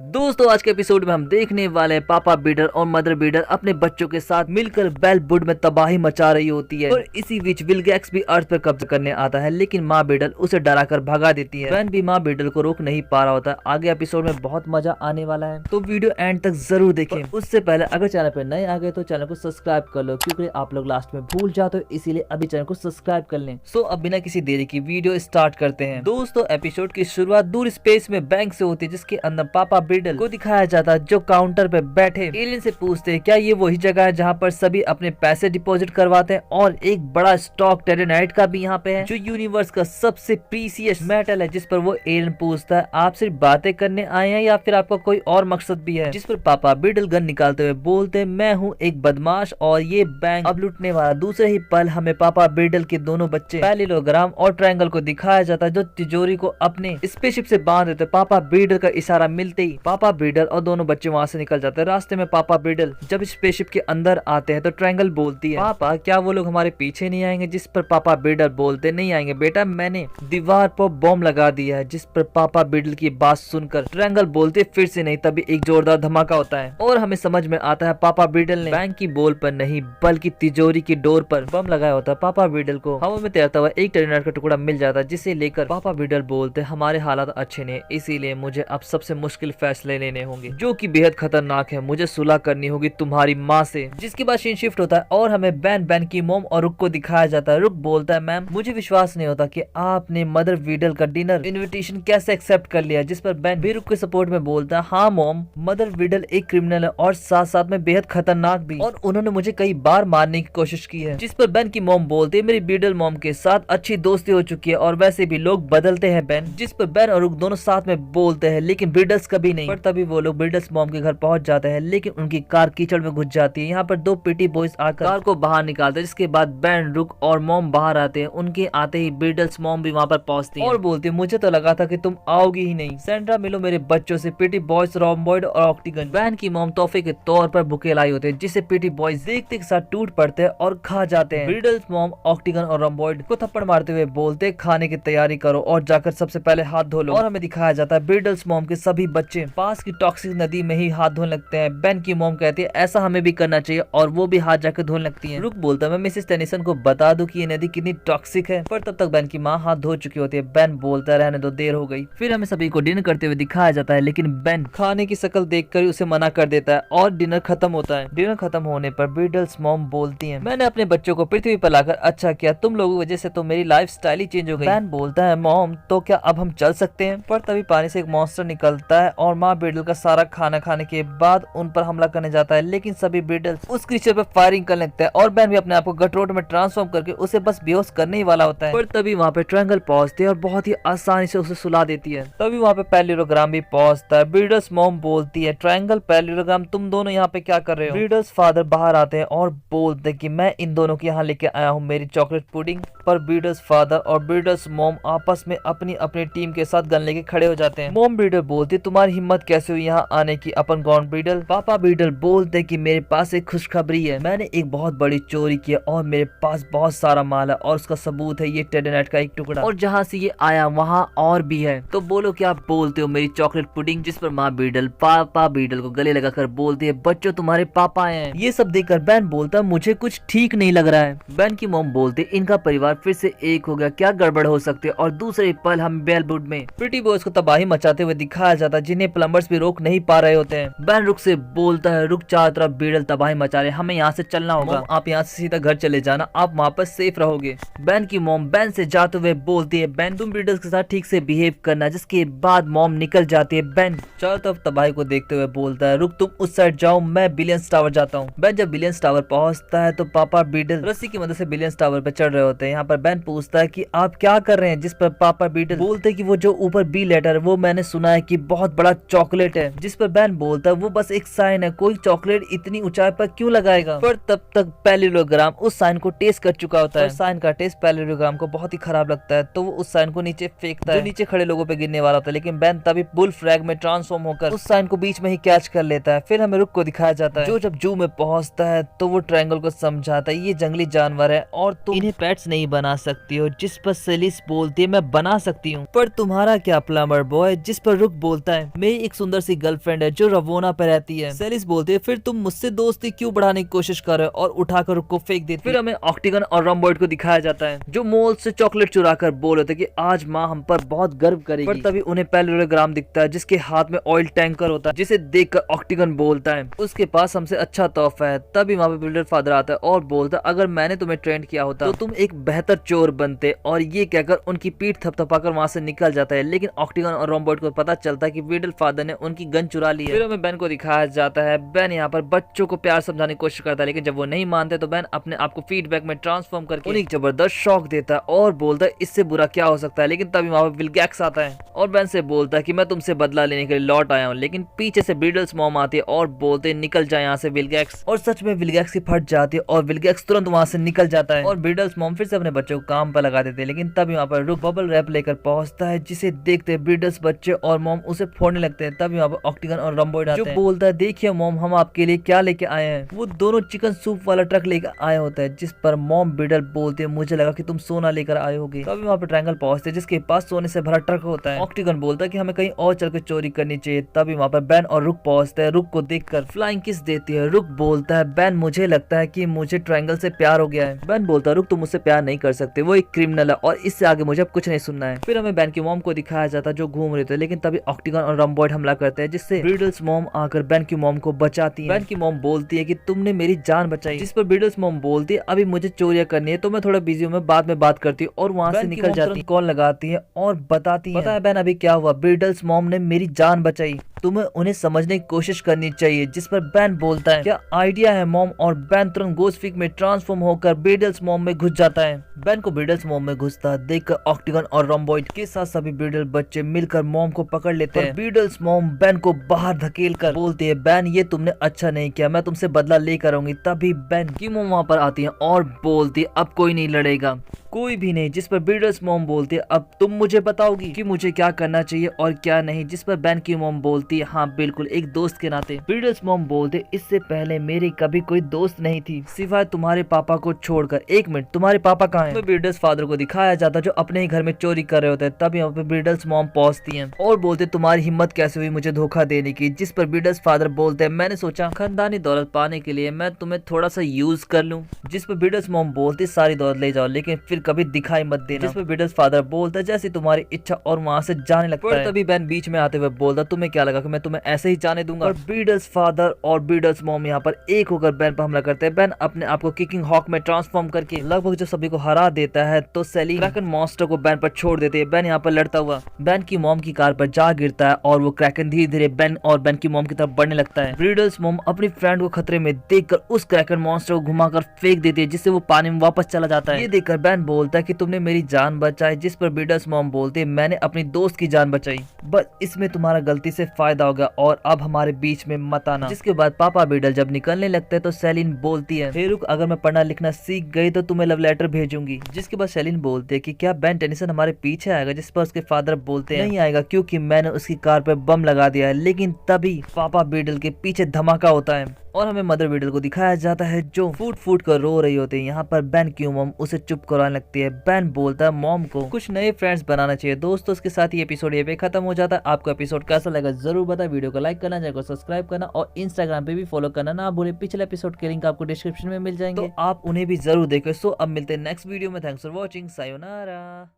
दोस्तों आज के एपिसोड में हम देखने वाले हैं पापा बीडर और मदर बीडर अपने बच्चों के साथ मिलकर बेलवुड में तबाही मचा रही होती है और इसी बीच विलगैक्स भी अर्थ पर कब्जा करने आता है, लेकिन माँ बीडर उसे डराकर भगा देती है। बेन भी माँ बीडर को रोक नहीं पा रहा होता है। आगे एपिसोड में बहुत मजा आने वाला है, तो वीडियो एंड तक जरूर देखें। उससे पहले अगर चैनल पर नए आ गए तो चैनल को सब्सक्राइब कर लो, क्योंकि आप लोग लास्ट में भूल जाते हो, इसीलिए अभी चैनल को सब्सक्राइब कर लें। सो अब बिना किसी देरी की वीडियो स्टार्ट करते हैं। दोस्तों एपिसोड की शुरुआत दूर स्पेस में बैंक से होती है, जिसके अंदर पापा बीडल को दिखाया जाता है जो काउंटर पे बैठे एलियन से पूछते हैं क्या ये वही जगह है जहाँ पर सभी अपने पैसे डिपॉजिट करवाते हैं, और एक बड़ा स्टॉक टेरेनाइट का भी यहाँ पे है जो यूनिवर्स का सबसे प्रीसियस मेटल है। जिस पर वो एलियन पूछता है आप सिर्फ बातें करने आए हैं या फिर आपका कोई और मकसद भी है। जिस पर पापा बीडल गन निकालते हुए बोलते हैं मैं हूँ एक बदमाश और ये बैंक अब लूटने वाला। दूसरे ही पल हमें पापा बीडल के दोनों बच्चे पैरेललोग्राम और ट्रायंगल को दिखाया जाता है जो तिजोरी को अपने स्पेसशिप से बांध देते। पापा बीडल का इशारा मिलते ही पापा बीडल और दोनों बच्चे वहाँ से निकल जाते हैं। रास्ते में पापा बीडल जब स्पेसशिप के अंदर आते हैं तो ट्रायंगल बोलती है पापा क्या वो लोग हमारे पीछे नहीं आएंगे। जिस पर पापा बीडल बोलते नहीं आएंगे बेटा, मैंने दीवार पर बॉम्ब लगा दिया है। जिस पर पापा बीडल की बात सुनकर ट्रायंगल बोलते फिर से नहीं। तभी एक जोरदार धमाका होता है और हमें समझ में आता है पापा बीडल ने बैंक की बॉल पर नहीं बल्कि तिजोरी की डोर पर बम लगाया होता है। पापा बीडल को हवा में तैरता हुआ एक टेरेनाइट का टुकड़ा मिल जाता है, जिसे लेकर पापा बीडल बोलते हमारे हालात अच्छे नहीं, इसीलिए मुझे अब सबसे मुश्किल फैसले लेने होंगे जो कि बेहद खतरनाक है। मुझे सुलह करनी होगी तुम्हारी माँ से। जिसके बाद सीन शिफ्ट होता है और हमें बैन की मोम और रुक को दिखाया जाता है। रुक बोलता है मैम मुझे विश्वास नहीं होता कि आपने मदर बीडल का डिनर इनविटेशन कैसे एक्सेप्ट कर लिया। जिस पर बैन भी रुक के सपोर्ट में बोलता है हाँ मोम, मदर बीडल एक क्रिमिनल है और साथ साथ में बेहद खतरनाक भी, और उन्होंने मुझे कई बार मारने की कोशिश की है। जिस पर बैन की मोम बोलती है मेरी बीडल मोम के साथ अच्छी दोस्ती हो चुकी है और वैसे भी लोग बदलते हैं बैन। जिस पर बैन और रुक दोनों साथ में बोलते हैं लेकिन बीडल्स कभी नहीं। पर तभी वो लोग बीडल्स मॉम के घर पहुंच जाते हैं, लेकिन उनकी कार कीचड़ में घुस जाती है। यहाँ पर दो पीटी बॉयज आकर कार को बाहर निकालते हैं। जिसके बाद बैन, रुक और मॉम बाहर आते हैं। उनके आते ही बीडल्स मॉम भी वहाँ पर पहुंचती है और बोलती है मुझे तो लगा था कि तुम आओगी ही नहीं। सेंड्रा मिलो मेरे बच्चों से। पीटी बॉयज, रोम्बॉइड और ऑक्टिगन बैन की मॉम तोहफे के तौर पर बुके लाई होते हैं, जिसे पीटी बॉयज देखते के साथ टूट पड़ते हैं और खा जाते हैं। बीडल्स मॉम ऑक्टिगन और रोम्बॉइड को थप्पड़ मारते हुए बोलते खाने की तैयारी करो और जाकर सबसे पहले हाथ धो लो। और हमें दिखाया जाता है बीडल्स मॉम के सभी बच्चे पास की टॉक्सिक नदी में ही हाथ धोने लगते हैं। बेन की मॉम कहती है ऐसा हमें भी करना चाहिए और वो भी हाथ जाकर धोने लगती है। रुक बोलता है मैं मिसेस टेनिसन को बता दूं कि ये नदी कितनी टॉक्सिक है, पर तब तक बेन की माँ हाथ धो चुकी होती है। बेन बोलता है रहने दो देर हो गई। फिर हमें सभी को डिनर करते हुए दिखाया जाता है, लेकिन बेन खाने की शक्ल देखकर उसे मना कर देता है और डिनर खत्म होता है। डिनर खत्म होने पर बीडल्स मॉम बोलती है मैंने अपने बच्चों को पृथ्वी पर लाकर अच्छा किया, तुम लोगों की वजह से तो मेरी लाइफ स्टाइल ही चेंज हो गई। बेन बोलता है मॉम तो क्या अब हम चल सकते हैं। पर तभी पानी से एक मॉन्स्टर निकलता है और माँ बीडल का सारा खाना खाने के बाद उन पर हमला करने जाता है, लेकिन सभी बीडल्स उस क्रीचर पर फायरिंग करने लगते हैं और बेन भी अपने आप को गटरोट में ट्रांसफॉर्म करके उसे बस बेहोश करने ही वाला होता है। पर तभी वहाँ पे ट्रायंगल पहुंचती है और बहुत ही आसानी से उसे सुला देती है। तभी वहाँ पे पैरेललोग्राम भी पहुंचता है। बीडल्स मॉम बोलती है ट्रायंगल, पैरेललोग्राम तुम दोनों यहाँ पे क्या कर रहे हो। बीडल्स फादर बाहर आते हैं और बोलते कि मैं इन दोनों के यहाँ लेके आया हूँ मेरी चॉकलेट पुडिंग। पर बीडल्स फादर और बीडल्स मॉम आपस में अपनी अपनी टीम के साथ गन लेके खड़े हो जाते हैं। मॉम बीडल बोलती तुम्हारी हिम्मत कैसे हुई यहाँ आने की अपन गॉन बीडल। पापा बीडल बोलते कि मेरे पास एक खुशखबरी है, मैंने एक बहुत बड़ी चोरी की है और मेरे पास बहुत सारा माल है और उसका सबूत है ये टेरेनाइट का एक टुकड़ा, और जहाँ से ये आया वहाँ और भी है। तो बोलो क्या बोलते हो मेरी चॉकलेट पुडिंग। जिस पर माँ बीडल पापा बीडल को गले लगाकर बोलती है बच्चों तुम्हारे पापा आए हैं। ये सब देखकर बैन बोलता मुझे कुछ ठीक नहीं लग रहा है। बैन की मॉम बोलते इनका परिवार फिर से एक हो गया, क्या गड़बड़ हो सकती है। और दूसरे पल हम बेलवुड में प्रीटी बॉयज को तबाही मचाते हुए दिखाया जाता है, जिन्हें प्लम्बर्स भी रोक नहीं पा रहे होते हैं। बैन रुक से बोलता है रुक चारों तरफ बीडल तबाही मचा रहे, हमें यहाँ से चलना होगा। आप यहाँ से सीधा घर चले जाना, आप वहाँ पर सेफ रहोगे। बैन की मॉम बैन से जाते हुए बोलती है बैन तुम बीडल्स के साथ ठीक से बिहेव करना। जिसके बाद मॉम निकल जाती है। बैन चारों तरफ तबाही को देखते हुए बोलता है रुक तुम उस साइड जाओ, मैं बिलियंस टावर जाता हूँ। बैन जब बिलियंस टावर पहुँचता है तो पापा बीडल रस्सी की मदद से बिलियंस टावर पर चढ़ रहे होते हैं। यहाँ पर बैन पूछता है कि आप क्या कर रहे हैं। जिस पर पापा बीडल बोलते कि वो जो ऊपर बी लेटर है वो मैंने सुना है कि बहुत बड़ा चॉकलेट है। जिस पर बैन बोलता है वो बस एक साइन है, कोई चॉकलेट इतनी ऊंचाई पर क्यों लगाएगा। पर तब तक पैरेललोग्राम उस साइन को टेस्ट कर चुका होता है। साइन का टेस्ट पैरेललोग्राम को बहुत ही खराब लगता है, तो वो उस साइन को नीचे फेंकता है जो नीचे खड़े लोगों पे गिरने वाला होता है। लेकिन बैन तभी बुल फ्रैग में ट्रांसफॉर्म होकर उस साइन को बीच में ही कैच कर लेता है। फिर हमें रुक को दिखाया जाता है जो जब जू में पहुंचता है तो वो ट्रायंगल को समझाता है ये जंगली जानवर है और तुम इन्हें पेट्स नहीं बना सकती हो। जिस पर सेलिस बोलती है मैं बना सकती हूँ, पर तुम्हारा क्या प्लम्बर बॉय। जिस पर रुक बोलता है मेरी एक सुंदर सी गर्लफ्रेंड है जो रवोना पे रहती है। सेलिस बोलती है फिर तुम मुझसे दोस्ती क्यों बढ़ाने की कोशिश कर रहे हो, और उठाकर रुक को फेंक देती है। फिर हमें ऑक्टिगन और रॉम्बॉइड को दिखाया जाता है जो मॉल से चॉकलेट चुरा कर बोल रहे थे कि आज माँ हम पर बहुत गर्व करेगी। पर तभी उन्हें पैरेललोग्राम दिखता है जिसके हाथ में ऑयल टैंकर होता है, जिसे देखकर ऑक्टिगन बोलता है उसके पास हमसे अच्छा तोहफा है। तभी वहाँ पे बिल्डर फादर आता है और बोलता है अगर मैंने तुम्हें ट्रेंड किया होता तो तुम एक बेहतर चोर बनते, और ये कहकर उनकी पीठ थपथपाकर वहाँ से निकल जाता है। लेकिन ऑक्टिगन और रॉम्बॉइड को पता चलता है कि बिल्डर फादर ने उनकी गन चुरा ली है। फिर हमें बेन को दिखाया जाता है। बेन यहाँ पर बच्चों को प्यार समझाने की कोशिश करता है, लेकिन जब वो नहीं मानते तो बेन अपने आप को फीडबैक में ट्रांसफॉर्म करके उन्हें जबरदस्त शॉक देता है और बोलता है इससे बुरा क्या हो सकता है। लेकिन तभी वहाँ पर विल्गैक्स आता है और बेन से बोलता है कि मैं तुमसे बदला लेने के लिए लौट आया हूँ। लेकिन पीछे से ब्रीडल्स मॉम आती है और बोलते निकल जाए यहाँ से विल्गैक्स, और सच में विल्गैक्स की फट जाती है और विल्गैक्स तुरंत वहाँ से निकल जाता है और ब्रीडल्स मॉम फिर से अपने बच्चों को काम पर लगा देते हैं। लेकिन तभी वहाँ पर रुक बबल रैप लेकर पहुंचता है जिसे देखते ब्रीडल्स बच्चे और मॉम उसे फोड़ने लगते हैं। तभी वहाँ पर ऑक्टिगन और रॉम्बॉइड आते हैं जो बोलता है देखिए मॉम हम आपके लिए क्या लेके आए हैं। वो दोनों चिकन सूप वाला ट्रक लेकर आए होता है, जिस पर मॉम ब्रीडल बोलते हैं मुझे लगा कि तुम सोना लेकर आए होगे। तभी वहाँ पर ट्रायंगल पहुंचते जिसके पास सोने से भरा ट्रक होता है। ऑक्टिगन बोलता है कि हमें कहीं और चलकर चोरी करनी चाहिए। तभी वहाँ पर बेन और रुक पहुंचते हैं। रुक को देखकर फ्लाइंग किस देती है। रुक बोलता है बेन मुझे लगता है कि मुझे ट्रायंगल से प्यार हो गया है। बेन बोलता है रुक तुम मुझसे प्यार नहीं कर सकते, वो एक क्रिमिनल है और इससे आगे मुझे अब कुछ नहीं सुनना है। फिर हमें बेन की मॉम को दिखाया जाता है जो घूम रहे थे, लेकिन तभी ऑक्टिगन और रॉम्बॉइड हमला करते हैं जिससे ब्रीडल्स मॉम आकर बेन की मॉम को बचाती है। बेन की मॉम बोलती है कि तुमने मेरी जान बचाई, जिस पर ब्रीडल्स मॉम बोलती है अभी मुझे चोरियां करनी है तो मैं थोड़ा बिजी हूँ, मैं बाद में बात करती हूँ, और वहाँ से निकल जाती है। कॉल लगाती है और बताती है पता है बेन अभी क्या हुआ, ब्रीडल्स मॉम ने मेरी जान बचाई, तुम्हें उन्हें समझने की कोशिश करनी चाहिए। जिस पर बेन बोलता है क्या आइडिया है मॉम, और बेन तुरंत गोस्ट फिग में ट्रांसफॉर्म होकर ब्रीडल्स मॉम में घुस जाता है। बेन को ब्रीडल्स मॉम में घुसता देखकर ऑक्टिगन और रॉम्बॉइड के साथ सभी ब्रीडल बच्चे मिलकर मॉम को पकड़ लेते हैं। ब्रीडल्स मॉम बेन को बाहर धकेलकर बोलती है बेन ये तुमने अच्छा नहीं किया, मैं तुमसे बदला लेकर आऊंगी। तभी बेन की मॉम वहाँ पर आती है और बोलती है अब कोई नहीं लड़ेगा, कोई भी नहीं। जिस पर ब्रीडल्स मॉम बोलती है अब तुम मुझे बताओगी कि मुझे क्या करना चाहिए और क्या नहीं। जिस पर बेन की मॉम बोलती है हाँ बिल्कुल एक दोस्त के नाते। ब्रीडल्स मॉम बोलते इससे पहले मेरी कभी कोई दोस्त नहीं थी सिवाय तुम्हारे पापा को छोड़कर। एक मिनट तुम्हारे पापा कहाँ हैं? तो ब्रीडल्स फादर को दिखाया जाता जो अपने ही घर में चोरी कर रहे होते हैं। तब यहाँ पे ब्रीडल्स मॉम पहुंचती है और बोलते तुम्हारी हिम्मत कैसे हुई मुझे धोखा देने की। जिस पर ब्रीडल्स फादर बोलते हैं मैंने सोचा खानदानी दौलत पाने के लिए मैं तुम्हें थोड़ा सा यूज कर लूं। जिस पर ब्रीडल्स मॉम बोलती सारी दौलत ले जाओ लेकिन फिर कभी दिखाई मत देना। जिस पर ब्रीडल्स फादर बोलता जैसी तुम्हारी इच्छा, और वहाँ से जाने लगता है। तभी बेन बीच में आते हुए बोलता तुम्हें क्या लगा कि मैं तुम्हें ऐसे ही जाने दूंगा। और ब्रीडल्स फादर और ब्रीडल्स मॉम यहाँ पर एक होकर बेन पर हमला करते हैं। बेन अपने आप को किकिंग हॉक में ट्रांसफॉर्म करके लगभग जब सभी को हरा देता है तो सेलिन क्रैकन मॉन्स्टर को बेन पर छोड़ देते हैं। बेन यहाँ पर लड़ता हुआ बेन की मॉम की कार पर जा गिरता है और वो क्रैकन धीरे धीरे बेन और बेन की मॉम की तरफ बढ़ने लगता है। ब्रीडल्स मॉम अपनी फ्रेंड को खतरे में देखकर उस क्रैकन मॉन्स्टर को घुमाकर फेंक देती है जिससे वो पानी में वापस चला जाता है। ये देखकर बेन बोलता है कि तुमने मेरी जान बचाई। जिस पर ब्रीडल्स मॉम बोलती है मैंने अपनी दोस्त की जान बचाई, बस इसमें तुम्हारा गलती से फायदा होगा और अब हमारे बीच में मत आना। जिसके बाद पापा बीडल जब निकलने लगते हैं तो सेलिन बोलती है हे रुक अगर मैं पढ़ना लिखना सीख गई तो तुम्हें लव लेटर भेजूंगी। जिसके बाद सेलिन बोलती है कि क्या बेन टेनिसन हमारे पीछे आएगा। जिस पर उसके फादर बोलते हैं नहीं आएगा क्योंकि मैंने उसकी कार पर बम लगा दिया है। लेकिन तभी पापा बीडल के पीछे धमाका होता है और हमें मदर बीडल को दिखाया जाता है जो फूट फूट कर रो रही होती है। यहाँ पर बेन की मॉम उसे चुप कराने लगती है। बेन बोलता है मॉम को कुछ नए फ्रेंड्स बनाना चाहिए। दोस्तों इसके साथ ये एपिसोड ये पे खत्म हो जाता है। आपको एपिसोड कैसा लगा जरूर बताएं। वीडियो को लाइक करना, चैनल को सब्सक्राइब करना और इंस्टाग्राम पे भी फॉलो करना ना भूलें। पिछले एपिसोड के लिंक आपको डिस्क्रिप्शन में मिल जाएंगे तो आप उन्हें भी जरूर देखो। सो अब मिलते हैं नेक्स्ट वीडियो में। Thanks for watching. सायोनारा।